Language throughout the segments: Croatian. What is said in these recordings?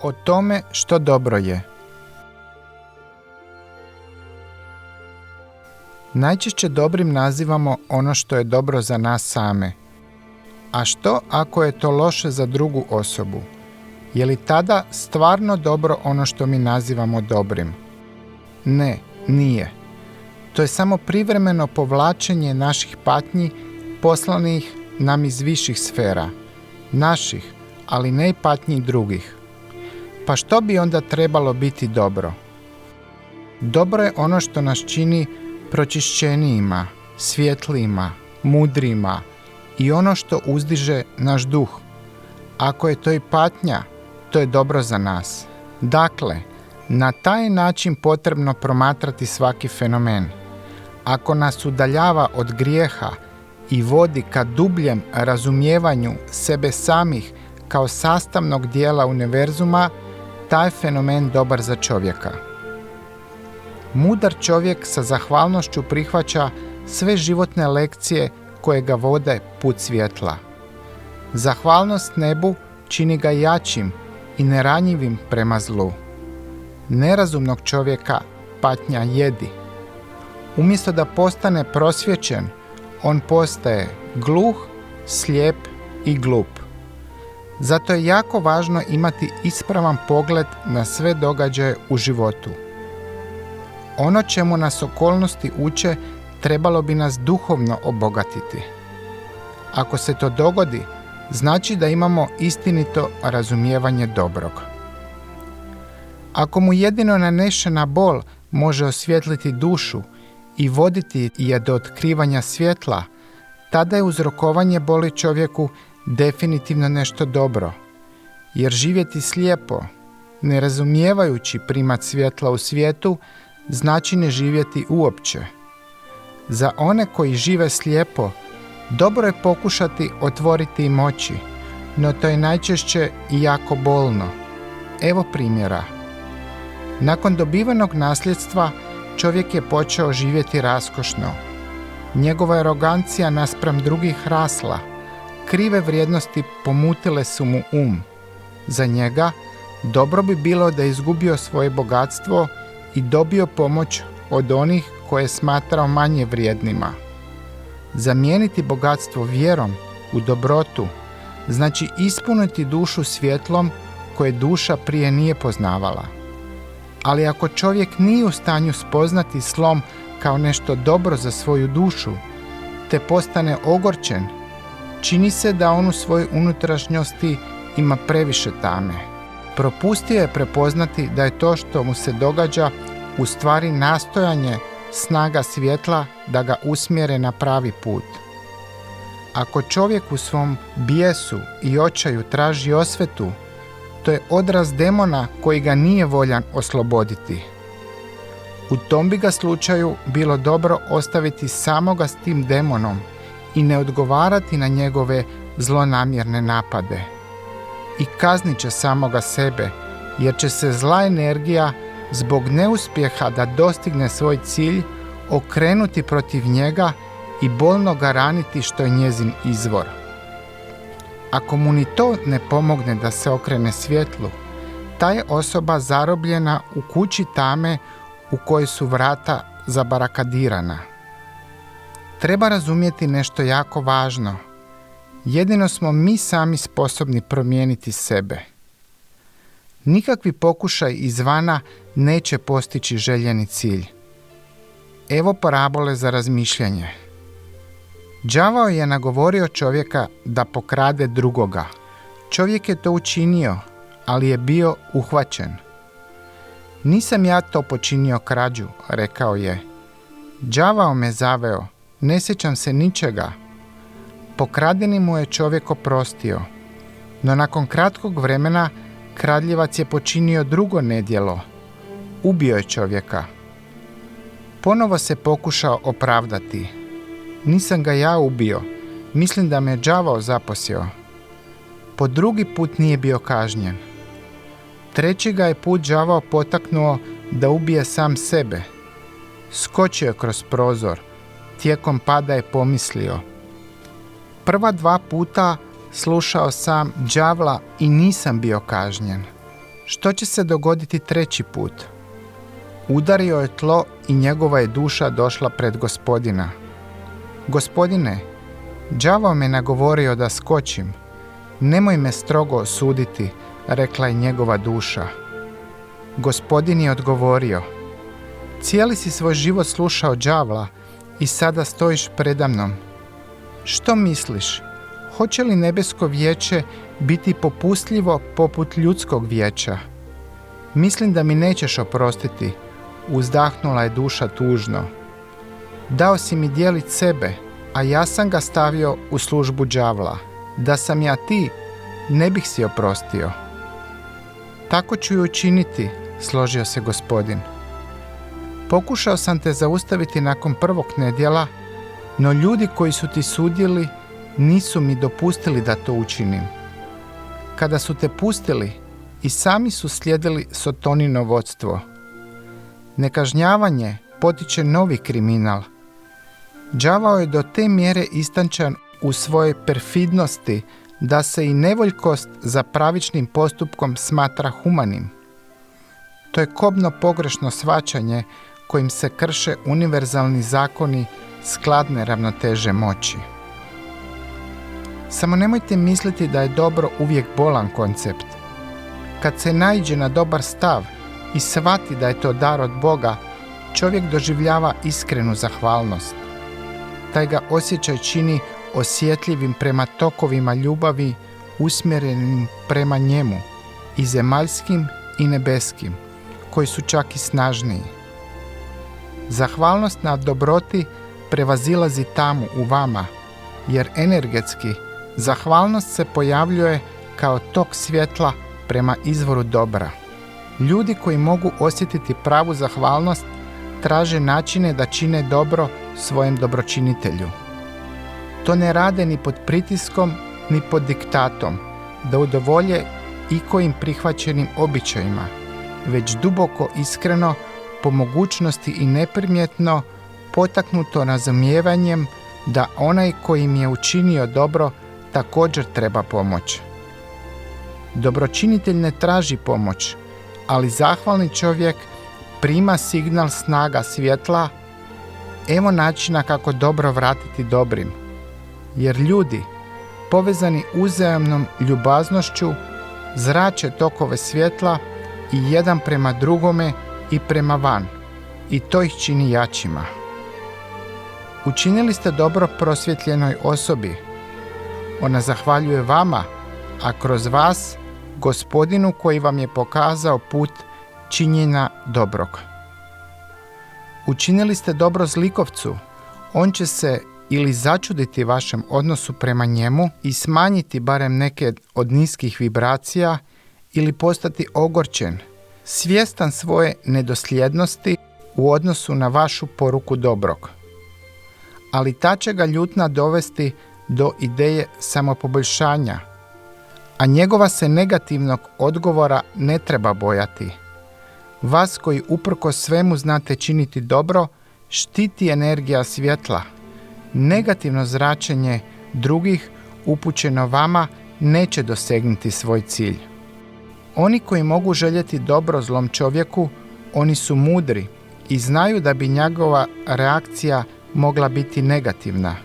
O tome što dobro je. Najčešće dobrim nazivamo ono što je dobro za nas same. A što ako je to loše za drugu osobu? Je li tada stvarno dobro ono što mi nazivamo dobrim? Ne, nije. To je samo privremeno povlačenje naših patnji poslanih nam iz viših sfera. Naših, ali ne i patnji drugih. Pa što bi onda trebalo biti dobro? Dobro je ono što nas čini pročišćenijima, svjetlijima, mudrijima i ono što uzdiže naš duh. Ako je to i patnja, to je dobro za nas. Dakle, na taj način potrebno promatrati svaki fenomen. Ako nas udaljava od grijeha i vodi ka dubljem razumijevanju sebe samih kao sastavnog dijela univerzuma, taj fenomen dobar za čovjeka. Mudar čovjek sa zahvalnošću prihvaća sve životne lekcije koje ga vode put svjetla. Zahvalnost nebu čini ga jačim i neranjivim prema zlu. Nerazumnog čovjeka patnja jedi. Umjesto da postane prosvjećen, on postaje gluh, slijep i glup. Zato je jako važno imati ispravan pogled na sve događaje u životu. Ono čemu nas okolnosti uče trebalo bi nas duhovno obogatiti. Ako se to dogodi, znači da imamo istinito razumijevanje dobrog. Ako mu jedino nanešena bol može osvijetliti dušu i voditi je do otkrivanja svjetla, tada je uzrokovanje boli čovjeku definitivno nešto dobro, jer živjeti slijepo, ne razumijevajući primat svjetla u svijetu, znači ne živjeti uopće. Za one koji žive slijepo, dobro je pokušati otvoriti im oči, no to je najčešće i jako bolno. Evo primjera. Nakon dobivenog nasljedstva, čovjek je počeo živjeti raskošno. Njegova arogancija naspram drugih rasla. Krive vrijednosti pomutile su mu Za njega dobro bi bilo da je izgubio svoje bogatstvo i dobio pomoć od onih koje je smatrao manje vrijednima. Zamijeniti bogatstvo vjerom u dobrotu znači ispuniti dušu svjetlom koje duša prije nije poznavala. Ali ako čovjek nije u stanju spoznati slom kao nešto dobro za svoju dušu, te postane ogorčen, čini se da on u svojoj unutrašnjosti ima previše tame. Propustio je prepoznati da je to što mu se događa u stvari nastojanje snaga svjetla da ga usmjere na pravi put. Ako čovjek u svom bijesu i očaju traži osvetu, to je odraz demona koji ga nije voljan osloboditi. U tom bi ga slučaju bilo dobro ostaviti samoga s tim demonom i ne odgovarati na njegove zlonamjerne napade. I kaznit će samoga sebe, jer će se zla energija zbog neuspjeha da dostigne svoj cilj okrenuti protiv njega i bolno ga raniti što je njezin izvor. Ako mu ni to ne pomogne da se okrene svjetlu, ta je osoba zarobljena u kući tame u kojoj su vrata zabarakadirana. Treba razumjeti nešto jako važno. Jedino smo mi sami sposobni promijeniti sebe. Nikakvi pokušaj izvana neće postići željeni cilj. Evo parabole za razmišljanje. Đavao je nagovorio čovjeka da pokrade drugoga. Čovjek je to učinio, ali je bio uhvaćen. Nisam ja to počinio krađu, rekao je. Đavao me zaveo, ne sjećam se ničega. Pokradeni mu je čovjek oprostio, no nakon kratkog vremena kradljivac je počinio drugo nedjelo. Ubio je čovjeka. Ponovo se pokušao opravdati. Nisam ga ja ubio, mislim da me đavao zaposjeo. Po drugi put nije bio kažnjen. Treći ga je put đavao potaknuo da ubije sam sebe. Skočio je kroz prozor, tijekom pada je pomislio. Prva 2 puta slušao sam đavla i nisam bio kažnjen. Što će se dogoditi treći put? Udario je tlo i njegova je duša došla pred Gospodina. Gospodine, đavao me nagovorio da skočim. Nemoj me strogo osuditi, rekla je njegova duša. Gospodin je odgovorio, cijeli si svoj život slušao đavla i sada stojiš predamnom. Što misliš? Hoće li nebesko vijeće biti popustljivo poput ljudskog vijeća? Mislim da mi nećeš oprostiti, uzdahnula je duša tužno. Dao si mi dijelit sebe, a ja sam ga stavio u službu đavla. Da sam ja ti, ne bih si oprostio. Tako ću i učiniti, složio se Gospodin. Pokušao sam te zaustaviti nakon prvog nedjela, no ljudi koji su ti sudili nisu mi dopustili da to učinim. Kada su te pustili, i sami su slijedili Sotonino vodstvo. Nekažnjavanje potiče novi kriminal. Đavao je do te mjere istančan u svojoj perfidnosti da se i nevoljkost za pravičnim postupkom smatra humanim. To je kobno pogrešno shvaćanje kojim se krše univerzalni zakoni skladne ravnoteže moći. Samo nemojte misliti da je dobro uvijek bolan koncept. Kad se naiđe na dobar stav i shvati da je to dar od Boga, čovjek doživljava iskrenu zahvalnost. Taj ga osjećaj čini osjetljivim prema tokovima ljubavi usmjerenim prema njemu, i zemaljskim i nebeskim, koji su čak i snažniji. Zahvalnost na dobroti prevazilazi tamu u vama, jer energetski zahvalnost se pojavljuje kao tok svjetla prema izvoru dobra. Ljudi koji mogu osjetiti pravu zahvalnost traže načine da čine dobro svojem dobročinitelju. To ne rade ni pod pritiskom, ni pod diktatom, da udovolje ikojim prihvaćenim običajima, već duboko iskreno, po mogućnosti i neprimjetno, potaknuto razumijevanjem da onaj koji im je učinio dobro također treba pomoć. Dobročinitelj ne traži pomoć, ali zahvalni čovjek prima signal snaga svjetla. Evo načina kako dobro vratiti dobrim. Jer ljudi, povezani uzajamnom ljubaznošću, zrače tokove svjetla i jedan prema drugome i prema van, i to ih čini jačima. Učinili ste dobro prosvjetljenoj osobi. Ona zahvaljuje vama, a kroz vas Gospodinu koji vam je pokazao put činjenja dobrog. Učinili ste dobro zlikovcu. On će se ili začuditi vašem odnosu prema njemu i smanjiti barem neke od niskih vibracija, ili postati ogorčen, svjestan svoje nedosljednosti u odnosu na vašu poruku dobrog. Ali ta će ga ljutnja dovesti do ideje samopoboljšanja, a njegova se negativnog odgovora ne treba bojati. Vas koji uprkos svemu znate činiti dobro, štiti energija svjetla. Negativno zračenje drugih upućeno vama neće dosegnuti svoj cilj. Oni koji mogu željeti dobro zlom čovjeku, oni su mudri i znaju da bi njegova reakcija mogla biti negativna.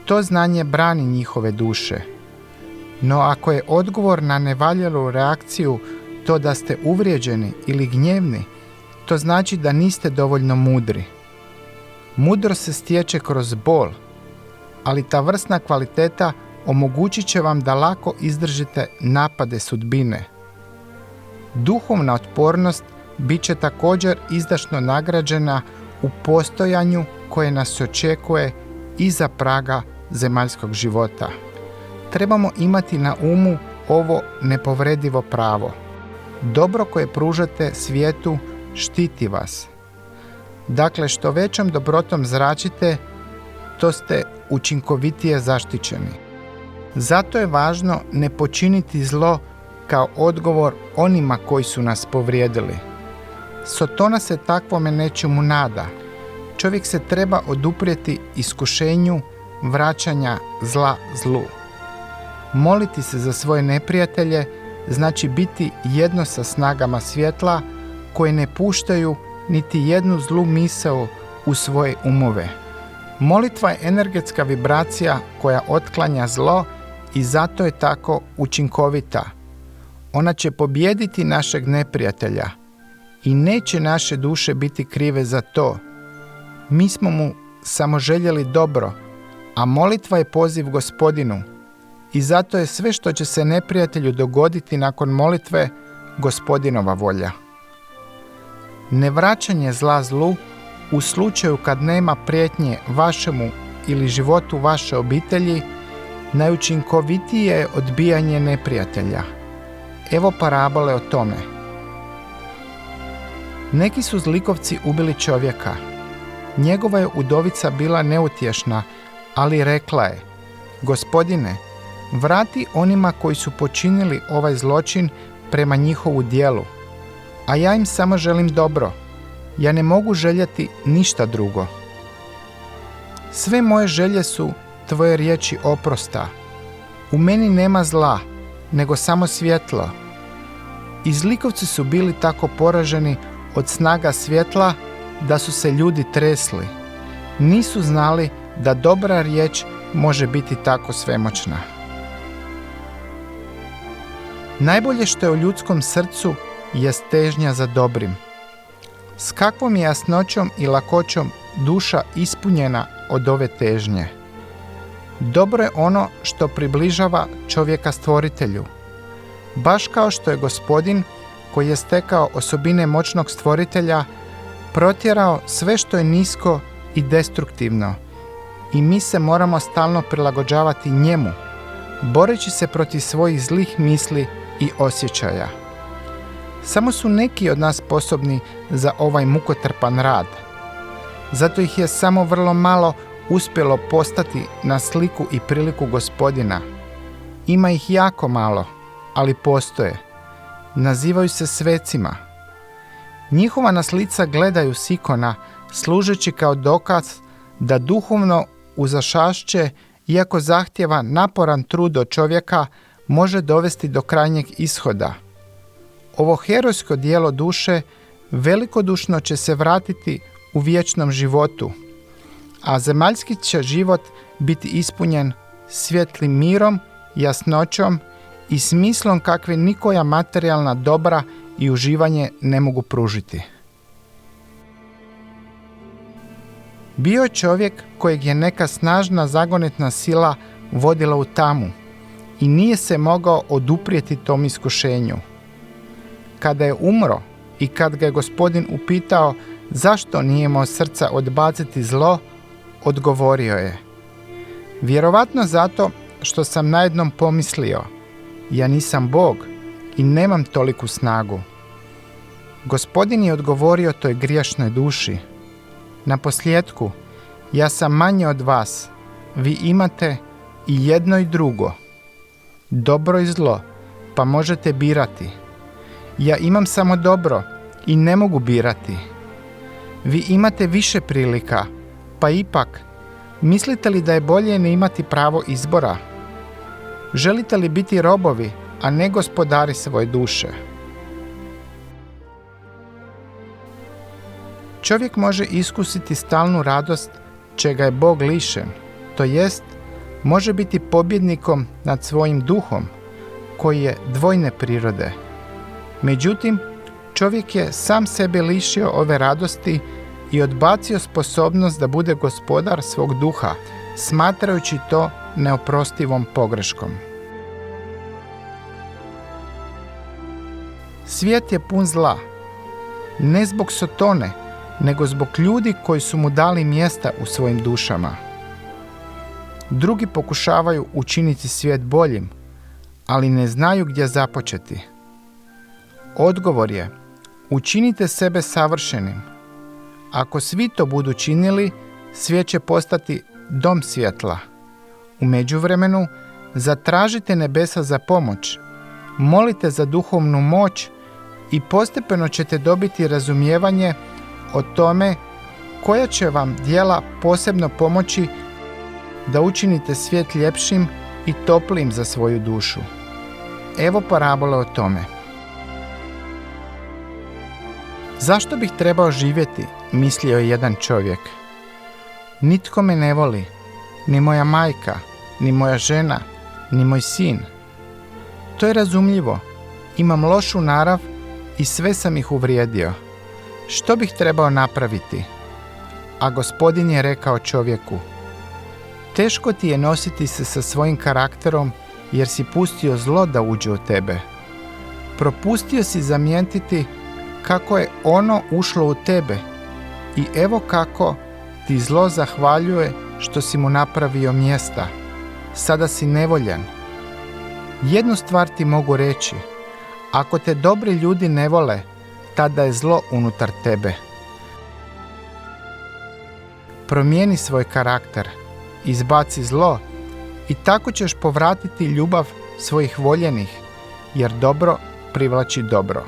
To znanje brani njihove duše. No ako je odgovor na nevaljalu reakciju to da ste uvrijeđeni ili gnjevni, to znači da niste dovoljno mudri. Mudrost se stječe kroz bol, ali ta vrstna kvaliteta omogućit će vam da lako izdržite napade sudbine. Duhovna otpornost bit će također izdašno nagrađena u postojanju koje nas očekuje iza praga zemaljskog života. Trebamo imati na umu ovo nepovredivo pravo. Dobro koje pružate svijetu štiti vas. Dakle, što većom dobrotom zračite, to ste učinkovitije zaštićeni. Zato je važno ne počiniti zlo kao odgovor onima koji su nas povrijedili. Sotona se takvome nečemu nada. Čovjek se treba oduprijeti iskušenju vraćanja zla zlu. Moliti se za svoje neprijatelje znači biti jedno sa snagama svjetla koje ne puštaju niti jednu zlu misao u svoje umove. Molitva je energetska vibracija koja otklanja zlo i zato je tako učinkovita. Ona će pobijediti našeg neprijatelja i neće naše duše biti krive za to. Mi smo mu samo željeli dobro, a molitva je poziv Gospodinu i zato je sve što će se neprijatelju dogoditi nakon molitve Gospodinova volja. Nevraćanje zla zlu u slučaju kad nema prijetnje vašemu ili životu vaše obitelji najučinkovitije je odbijanje neprijatelja. Evo parabole o tome. Neki su zlikovci ubili čovjeka. Njegova je udovica bila neutješna, ali rekla je: Gospodine, vrati onima koji su počinili ovaj zločin prema njihovu djelu, a ja im samo želim dobro. Ja ne mogu željeti ništa drugo. Sve moje želje su tvoje riječi oprosta. U meni nema zla, nego samo svjetlo. I zlikovci su bili tako poraženi od snaga svjetla da su se ljudi tresli. Nisu znali da dobra riječ može biti tako svemoćna. Najbolje što je u ljudskom srcu jest težnja za dobrim. S kakvom je jasnoćom i lakoćom duša ispunjena od ove težnje. Dobro je ono što približava čovjeka stvoritelju. Baš kao što je Gospodin, koji je stekao osobine moćnog stvoritelja, protjerao sve što je nisko i destruktivno. I mi se moramo stalno prilagođavati njemu, boreći se protiv svojih zlih misli i osjećaja. Samo su neki od nas sposobni za ovaj mukotrpan rad. Zato ih je samo vrlo malo uspjelo postati na sliku i priliku Gospodina. Ima ih jako malo, ali postoje. Nazivaju se svecima. Njihova nas lica gledaju s ikona, služeći kao dokaz da duhovno uzašašće, iako zahtjeva naporan trud od čovjeka, može dovesti do krajnjeg ishoda. Ovo herojsko djelo duše velikodušno će se vratiti u vječnom životu, a zemaljski će život biti ispunjen svjetlim mirom, jasnoćom i smislom kakve nikoja materijalna dobra i uživanje ne mogu pružiti. Bio je čovjek kojeg je neka snažna zagonetna sila vodila u tamu i nije se mogao oduprijeti tom iskušenju. Kada je umro i kad ga je Gospodin upitao zašto nije imao srca odbaciti zlo, odgovorio je: vjerovatno zato što sam najednom pomislio, ja nisam Bog i nemam toliku snagu. Gospodin je odgovorio toj griješnoj duši: naposljetku, ja sam manje od vas, vi imate i jedno i drugo, dobro i zlo, pa možete birati. Ja imam samo dobro i ne mogu birati. Vi imate više prilika, pa ipak, mislite li da je bolje ne imati pravo izbora? Želite li biti robovi, a ne gospodari svoje duše? Čovjek može iskusiti stalnu radost čega je Bog lišen, to jest može biti pobjednikom nad svojim duhom, koji je dvojne prirode. Međutim, čovjek je sam sebe lišio ove radosti i odbacio sposobnost da bude gospodar svog duha, smatrajući to neoprostivom pogreškom. Svijet je pun zla, ne zbog Sotone, nego zbog ljudi koji su mu dali mjesta u svojim dušama. Drugi pokušavaju učiniti svijet boljim, ali ne znaju gdje započeti. Odgovor je: učinite sebe savršenim. Ako svi to budu činili, svijet će postati dom svjetla. U međuvremenu, zatražite nebesa za pomoć, molite za duhovnu moć i postepeno ćete dobiti razumijevanje o tome koja će vam djela posebno pomoći da učinite svijet ljepšim i toplijim za svoju dušu. Evo parabole o tome. Zašto bih trebao živjeti, mislio je jedan čovjek. Nitko me ne voli, ni moja majka, ni moja žena, ni moj sin. To je razumljivo. Imam lošu narav i sve sam ih uvrijedio. Što bih trebao napraviti? A Gospodin je rekao čovjeku: teško ti je nositi se sa svojim karakterom jer si pustio zlo da uđe u tebe. Propustio si zamijetiti kako je ono ušlo u tebe i evo kako ti zlo zahvaljuje što si mu napravio mjesta. Sada si nevoljan. Jednu stvar ti mogu reći. Ako te dobri ljudi ne vole, tada je zlo unutar tebe. Promijeni svoj karakter, izbaci zlo i tako ćeš povratiti ljubav svojih voljenih, jer dobro privlači dobro.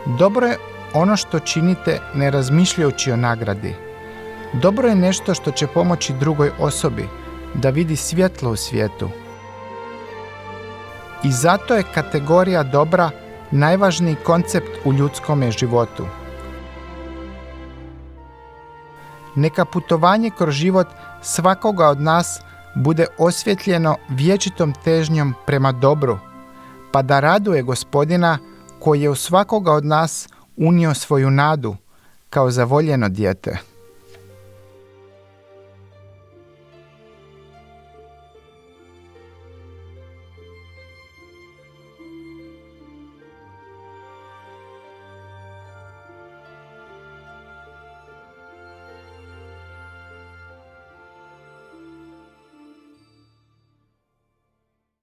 Dobro je ono što činite ne razmišljajući o nagradi. Dobro je nešto što će pomoći drugoj osobi da vidi svjetlo u svijetu. I zato je kategorija dobra najvažniji koncept u ljudskome životu. Neka putovanje kroz život svakoga od nas bude osvjetljeno vječitom težnjom prema dobru, pa da raduje Gospodina koji je u svakoga od nas unio svoju nadu kao zavoljeno dijete.